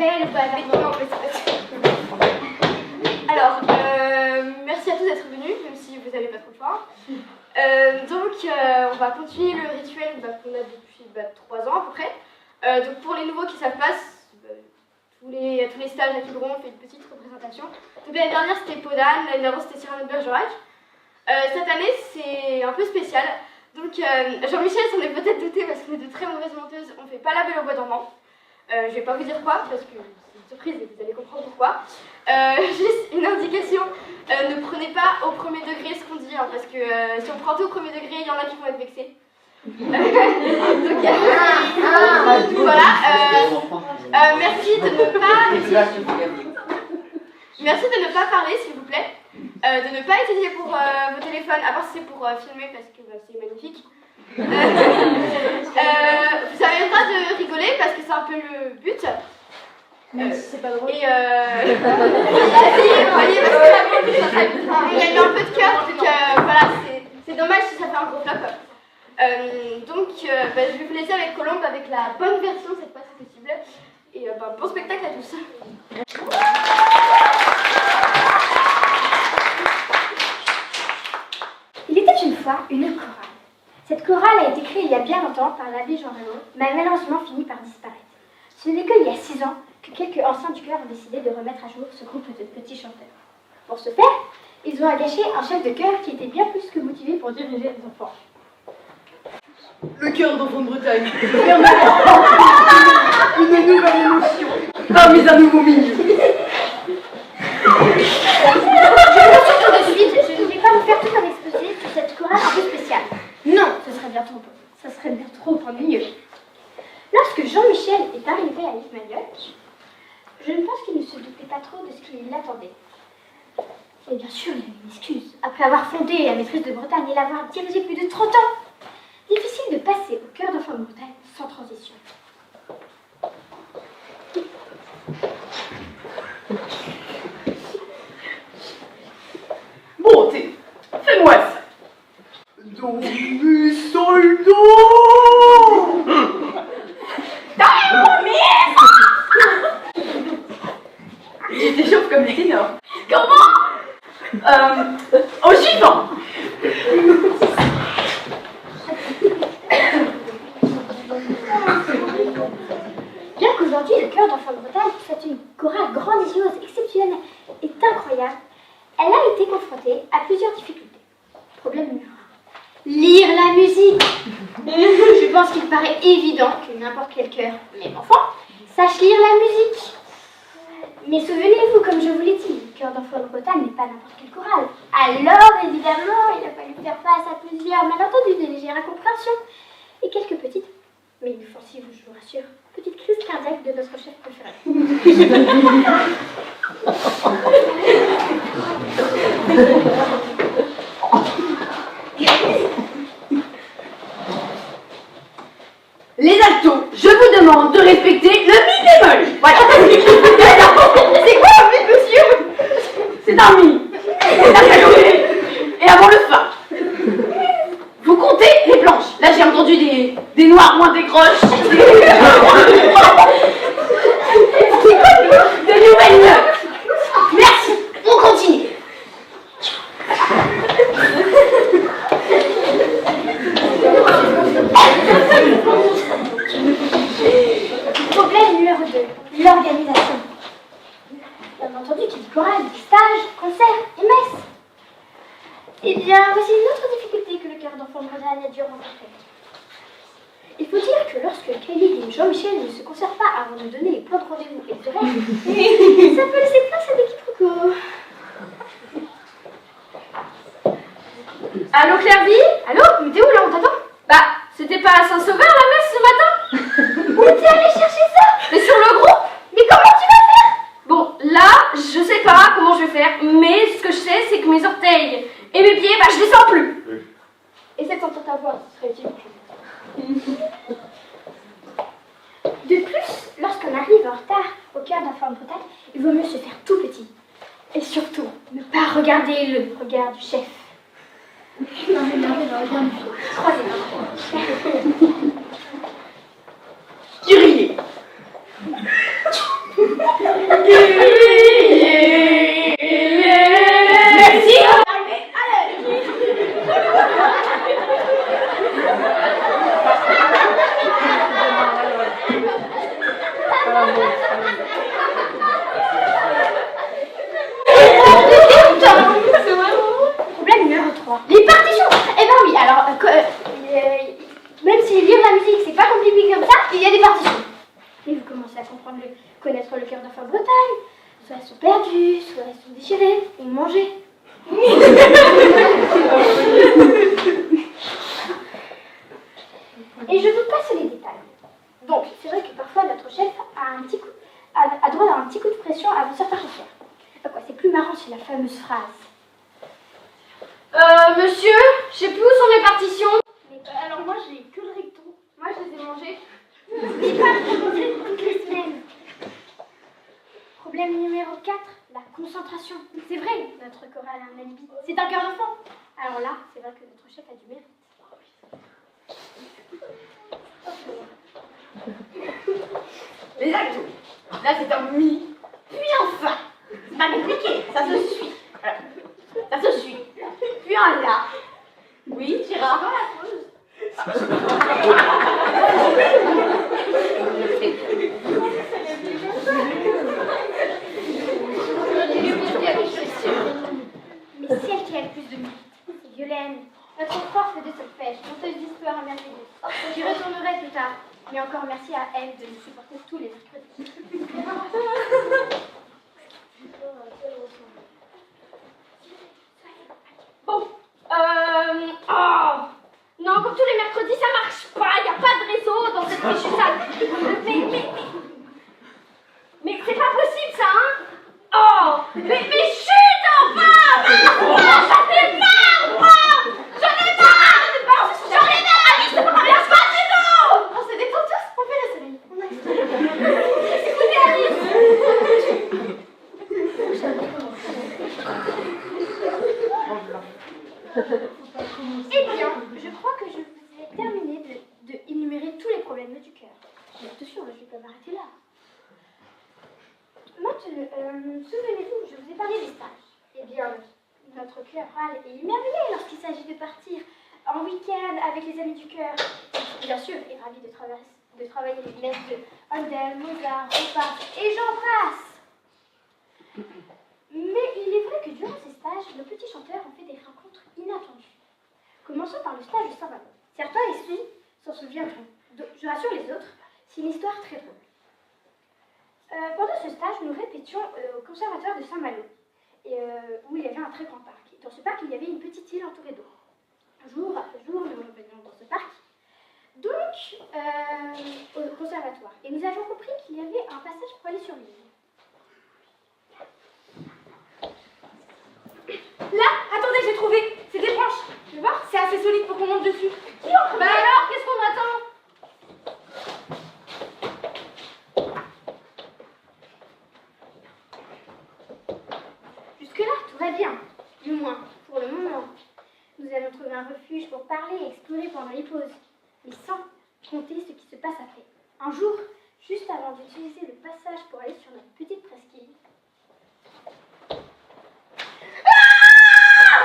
belle ou pas belle. Non, mais alors, merci à tous d'être venus, même si vous n'avez pas trop le choix. On va continuer le rituel qu'on a depuis 3 ans à peu près. Donc pour les nouveaux qui savent pas, tous les stages à Quiberon, on fait une petite représentation. Donc l'année dernière c'était Podane, l'année d'avant c'était Cyrano de Bergerac. Cette année c'est un peu spécial. Donc Jean-Michel s'en est peut-être douté parce qu'on est de très mauvaises monteuses, on ne fait pas la Belle au bois dormant. Je vais pas vous dire quoi parce que c'est une surprise et vous allez comprendre pourquoi. Juste une indication, ne prenez pas au premier degré ce qu'on dit, hein, parce que si on prend tout au premier degré, il y en a qui vont être vexés. Voilà. Merci de ne pas parler, s'il vous plaît. De ne pas utiliser pour vos téléphones, à part si c'est pour filmer, parce que c'est magnifique. Vous avez le droit de rigoler, parce que c'est un peu le but. Même si c'est pas drôle. Et vous voyez, parce que il y a eu un peu de cœur, donc voilà, c'est dommage si ça fait un gros flop. Je vais vous laisser avec Colombe avec la bonne version cette fois si possible. Et bon spectacle à tous. Il était une fois une chorale. Cette chorale a été créée il y a bien longtemps par l'abbé Jean Renaud, mais a malheureusement fini par disparaître. Ce n'est qu'il y a 6 ans que quelques anciens du chœur ont décidé de remettre à jour ce groupe de petits chanteurs. Pour ce faire, ils ont engagé un chef de chœur qui était bien plus que motivé pour diriger les enfants. Le chœur d'enfants de Bretagne. Une nouvelle émotion. Parmi un nouveau milieu. Je de suite, je ne vais pas vous faire tout un exposé sur cette chorale un peu spéciale. Non, ça serait bien trop ennuyeux. Lorsque Jean-Michel est arrivé à Yves Mayotte, je ne pense qu'il ne se doutait pas trop de ce qui l'attendait. Et bien sûr, il avait une excuse. Après avoir fondé la maîtrise de Bretagne et l'avoir dirigée plus de 30 ans, difficile de passer au cœur d'enfants de Bretagne sans transition. Bonté, fais-moi ça. Dans mes soldats. J'étais chauve comme les ténors. Comment? Au suivant. Bien qu'aujourd'hui le chœur d'enfants de Bretagne soit une chorale grandiose, exceptionnelle et incroyable, elle a été confrontée à plusieurs difficultés. Problème numéro 1. Lire la musique. Je pense qu'il paraît évident que n'importe quel chœur, même enfant, sache lire la musique. Mais souvenez-vous, comme je vous l'ai dit, le chœur d'enfants de Bretagne n'est pas n'importe quelle chorale. Alors, évidemment, il a fallu faire face à plusieurs malentendus, de légères incompréhensions et quelques petites, mais inoffensives, je vous rassure, petites crises cardiaques de notre chef préféré. Les altos, je vous demande de respecter le mi bémol. Voilà. C'est quoi un mi, monsieur? C'est un mi. C'est la calomnie. Et avant le fa. Vous comptez les planches. Là, j'ai entendu des noirs moins des croches. Des nouvelles notes. Merci. On continue. Problème numéro 2, l'organisation. Bien entendu, qui dit chorale, dit stage, concert et messe. Eh bien, voici une autre difficulté que le chœur d'enfants de Bretagne a dû rencontrer. Il faut dire que lorsque Kelly et Jean-Michel ne se concertent pas avant de donner les points de rendez-vous et les horaires, ça peut laisser place à des quiproquos. Allô Clairvy? Allô? Mais t'es où là? On t'attend? Bah, c'était pas à Saint-Sauveur la messe ce matin? Où t'es allé chercher ça? Mais sur le groupe? Mais comment tu vas faire? Bon, là, je sais pas comment je vais faire, mais ce que je sais, c'est que mes orteils et mes pieds, bah je les sens plus. Essaie de sentir ta voix, ce serait utile. De plus, lorsqu'on arrive en retard au cœur d'enfants de Bretagne, il vaut mieux se faire tout petit. Et surtout, ne pas regarder le regard du chef. Non, regarde. Troisième. Tu riais. quoi? Les partitions. Eh ben oui, alors, même si lire la musique, c'est pas compliqué comme ça, il y a des partitions. Et vous commencez à connaître le cœur d'enfant Bretagne. Soit elles sont perdues, soit elles sont déchirées, ou mangées. Et je vous passe les détails. Donc, c'est vrai que parfois notre chef a droit à un petit coup de pression avant certains concerts. Quoi, c'est plus marrant, c'est la fameuse phrase. Monsieur, je sais plus où sont mes partitions. Alors moi, j'ai que le recto. Moi, je les ai mangées. N'oubliez pas de rencontrer toutes les semaines. Problème numéro 4, la concentration. C'est vrai, notre chorale a un alibi. C'est un cœur d'enfant. Alors là, c'est vrai que notre chef a du mérite. Les actos. Là, c'est un mi. Puis enfin. C'est pas compliqué, ça se suit. Voilà. Ça se suit. Puis un là. Oui, Gérard. Mais celle qui a le plus de mérite, c'est Violaine, notre prof de solfège, chanteuse d'histoire à merveilleuse. J'y retournerai plus tard, mais encore merci à elle de nous supporter tous les mercredis. Bon, oh non, comme tous les mercredis, ça marche pas. Il n'y a pas de réseau dans cette fichue salle. Mais c'est pas possible, ça, hein. Oh, mais chut, enfin. J'en ai marre, moi. J'en ai marre. J'en ai marre. Alice, c'est pas parler à ça, c'est non. On se détend tous. On fait la soleil. Écoutez, Alice. Eh bien, je crois que je vous ai terminé de énumérer tous les problèmes du cœur. Mais attention, je ne vais pas m'arrêter là. Maintenant, souvenez-vous, je vous ai parlé des stages. Eh bien, notre chorale est émerveillé lorsqu'il s'agit de partir en week-end avec les amis du cœur. Bien sûr, est ravi de travailler les pièces de Handel, Mozart, Chopin, et j'en passe. Mais il est vrai que durant ces stages, nos petits chanteurs ont fait des rencontres inattendues. Commençons par le stage de Saint-Malo. Certains ici s'en souviendront. Je rassure les autres, c'est une histoire très drôle. Pendant ce stage, nous répétions au conservatoire de Saint-Malo, où il y avait un très grand parc. Dans ce parc, il y avait une petite île entourée d'eau. Jour après jour, nous revenions dans ce parc, au conservatoire. Et nous avions compris qu'il y avait un passage pour aller sur l'île. Là, attendez, j'ai trouvé. C'est des branches. Tu veux voir? C'est assez solide pour qu'on monte dessus. Bah alors, qu'est-ce qu'on attend? Jusque-là, tout va bien. Du moins, pour le moment. Nous allons trouver un refuge pour parler et explorer pendant les pauses. Mais sans compter ce qui se passe après. Un jour, juste avant d'utiliser le passage pour aller sur notre petite presqu'île,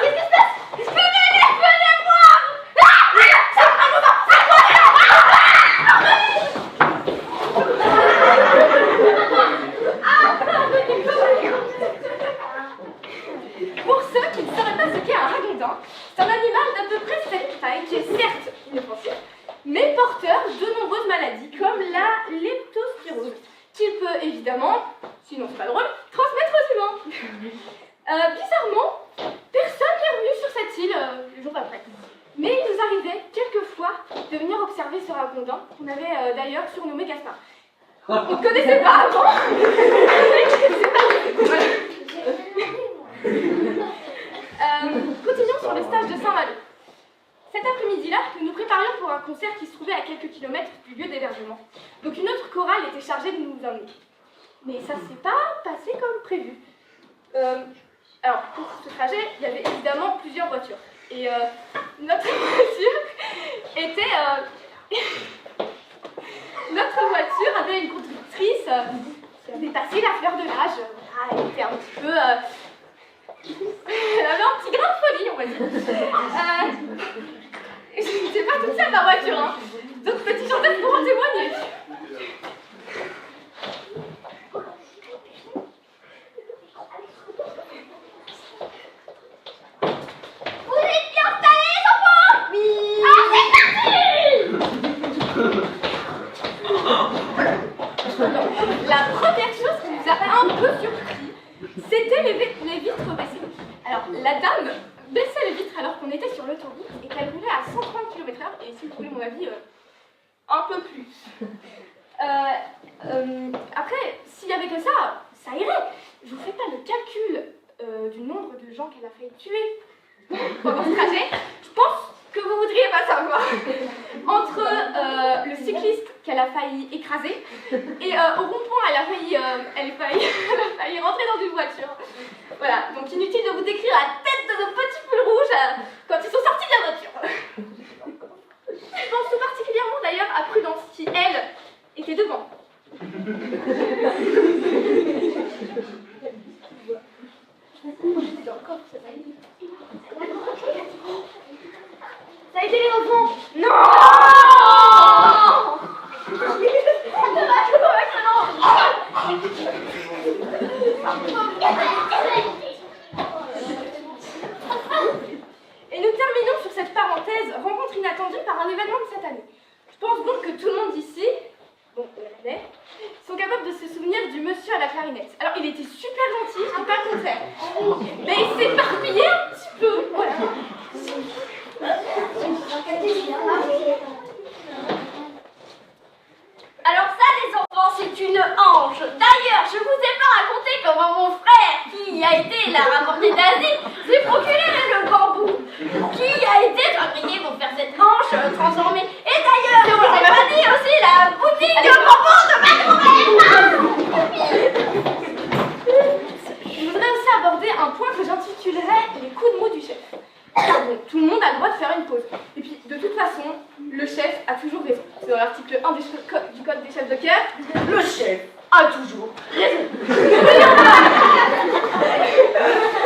qu'est-ce qui se passe? Venez voir! Pour ceux qui ne sauraient pas ce qu'est un ragondin, c'est un animal d'à peu près cette taille qui est certes inoffensif, mais porteur de nombreuses maladies comme la leptospirose, qu'il peut évidemment, sinon c'est pas drôle, transmettre aux humains. Bizarrement, personne n'est revenu sur cette île le jour d'après. Mais il nous arrivait quelquefois de venir observer ce ragondin qu'on avait d'ailleurs surnommé Gaspard. On ne connaissait pas avant. Continuons sur le stage de Saint-Malo. Cet après-midi-là, nous nous préparions pour un concert qui se trouvait à quelques kilomètres du lieu d'hébergement. Donc une autre chorale était chargée de nous emmener. Mais ça s'est pas passé comme prévu. Alors, pour ce trajet, il y avait évidemment plusieurs voitures. Et notre voiture était... Notre voiture avait une conductrice qui avait passé la fleur de l'âge. Elle était un petit peu... Elle avait un petit grain de folie, on va dire. C'est pas toute seule ma voiture, hein. D'autres petits chanteurs pourront témoigner. vous êtes bien essayer de trouver mon avis un peu plus. Après, s'il y avait que ça irait. Je vous fais pas le calcul du nombre de gens qu'elle a failli tuer pendant ce trajet. Je pense que vous voudriez pas savoir. Entre le cycliste qu'elle a failli écraser et au rond-point, elle a failli rentrer dans une voiture. Voilà, donc inutile de vous décrire la tête de nos petits pulls rouges quand ils sont sortis de la voiture. Je pense tout particulièrement d'ailleurs à Prudence qui, elle, était devant. Ça a été les enfants. Non. Et nous terminons sur cette parenthèse rencontre inattendue par un événement de cette année. Je pense donc que tout le monde ici, bon, sont capables de se souvenir du monsieur à la clarinette. Alors, il était super gentil, je dis pas le contraire. Mais il s'est éparpillé un petit peu, voilà. Alors ça, les enfants, c'est une hanche. D'ailleurs, je vous ai pas raconté comment mon frère, qui a été la rapportée d'Asie, s'est procuré le bambou, qui a été fabriqué pour faire cette hanche transformée. Et d'ailleurs, je vous ai pas dit aussi la boutique de bambou de ma Je voudrais aussi aborder un point que j'intitulerais les coups de mou du chef. Car bon, tout le monde a le droit de faire une pause. Et puis, de toute façon, le chef a toujours raison. C'est dans l'article 1 du code des chefs de cœur. Le chef a toujours raison.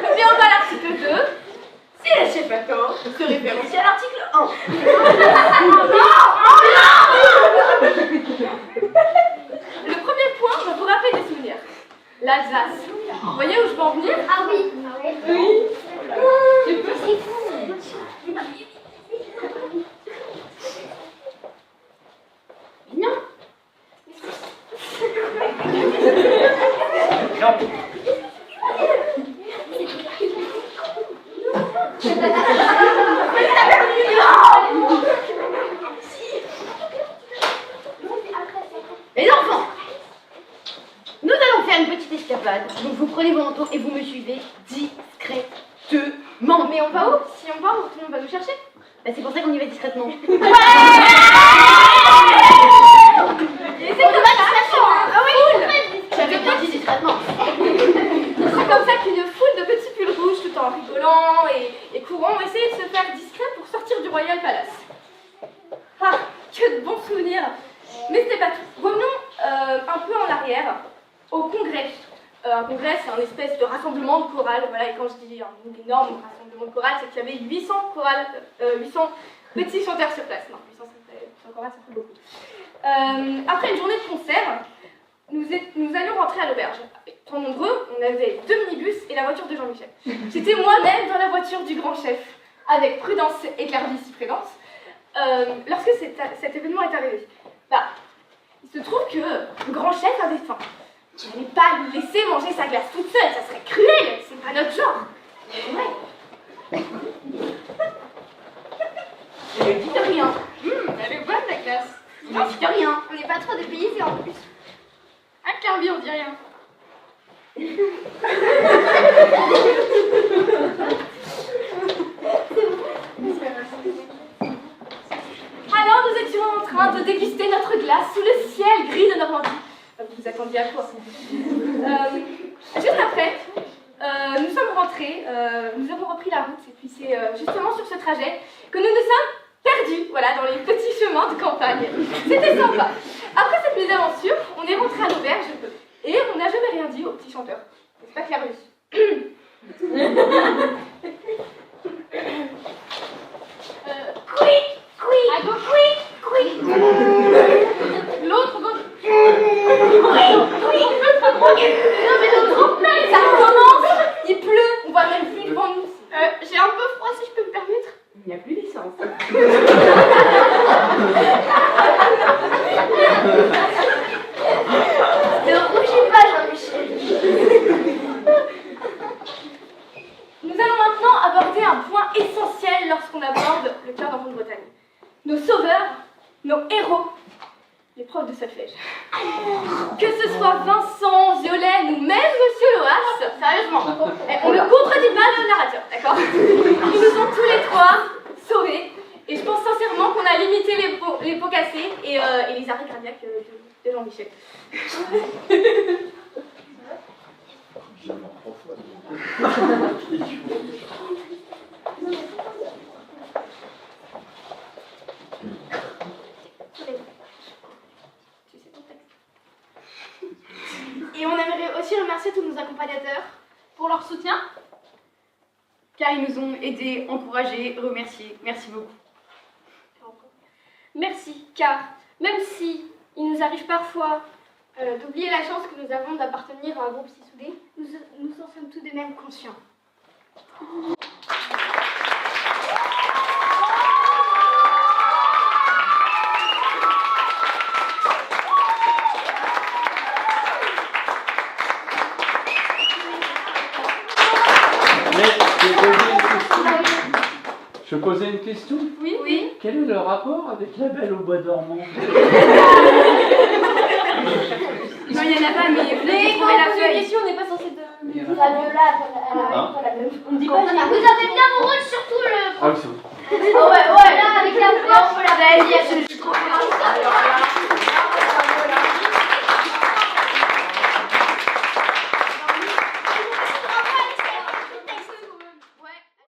N'oublions pas l'article 2. Si le chef a tort, se réfère aussi à l'article 1. Le premier point va vous rappeler des souvenirs. L'Alsace. Vous voyez où je veux en venir? Ah oui. Oui. Non. Les enfants, nous allons faire une petite escapade. Donc vous prenez vos manteaux et vous me suivez discrètement. Mais on va où? Si on part, tout le monde va nous chercher. Bah, c'est pour ça qu'on y va discrètement. Et c'est comme ça. Ah oui, J'avais bien dit discrètement. c'est comme ça qu'une foule de petits pulls rouges, tout en rigolant et courant, ont essayé de se faire discret pour sortir du Royal Palace. Ah, que de bons souvenirs. Mais ce n'est pas tout. Revenons un peu en arrière, au congrès. Un congrès, c'est un espèce de rassemblement de chorales. Voilà, et quand je dis un énorme rassemblement de chorales, c'est qu'il y avait 800 chorales, 800 petits chanteurs sur place. Non, 800 chorales, ça fait beaucoup. Après une journée de concert, nous allions rentrer à l'auberge. Tant nombreux, on avait 2 minibus et la voiture de Jean-Michel. J'étais moi-même dans la voiture du grand chef, avec Prudence et Clarisse Prudence, lorsque cet événement est arrivé. Bah, il se trouve que le grand chef avait faim. Il n'allait pas lui laisser manger sa glace toute seule, ça serait cruel, c'est pas notre genre. Ouais. Ne dites rien. Elle est bonne la glace. Ne dites rien. On n'est pas trop dépaysés en plus. Ah, Carby, on dit rien. Alors nous étions en train de déguster notre glace sous le ciel gris de Normandie. Vous vous attendiez à quoi? Juste après, nous sommes rentrés, nous avons repris la route, et puis c'est justement sur ce trajet que nous nous sommes perdus, voilà, dans les petits chemins de campagne. C'était sympa. Après cette mésaventure, on est rentré à l'auberge et on n'a jamais rien dit au petit chanteur. C'est pas Clarisse. L'autre, non mais l'autre, ça recommence. Il pleut, on voit même plus devant nous. J'ai un peu froid si je peux me permettre. Il n'y a plus d'essence. Ne rougis pas, Jean-Michel. Nous allons maintenant aborder un point essentiel lorsqu'on aborde le cœur d'enfant de Bretagne. Nos nos sauveurs, nos héros, les profs de solfège. Que ce soit Vincent, Violaine ou même Monsieur Loas, sérieusement, on ne contredit pas le narrateur, d'accord? Ils nous ont tous les trois sauvés, et je pense sincèrement qu'on a limité les pots cassés et les arrêts cardiaques de Jean-Michel. Et on aimerait aussi remercier tous nos accompagnateurs Pour leur soutien, Car ils nous ont aidés, encouragés, remerciés. Merci beaucoup. merci, car même si il nous arrive parfois d'oublier la chance que nous avons d'appartenir à un groupe si soudé, nous en sommes tout de même conscients. Mais je posais une question. oui, oui. Quel est le rapport avec la Belle au bois dormant? Non, il n'y en a pas, mais venez Quand trouver on la pose une feuille. question, on n'est pas censé de... Fabiola, Hein on ne dit pas Vous avez bien vos rôles, surtout le... Ah oui, c'est vrai. Oh ouais, là, avec la voix, on peut la Vas-y,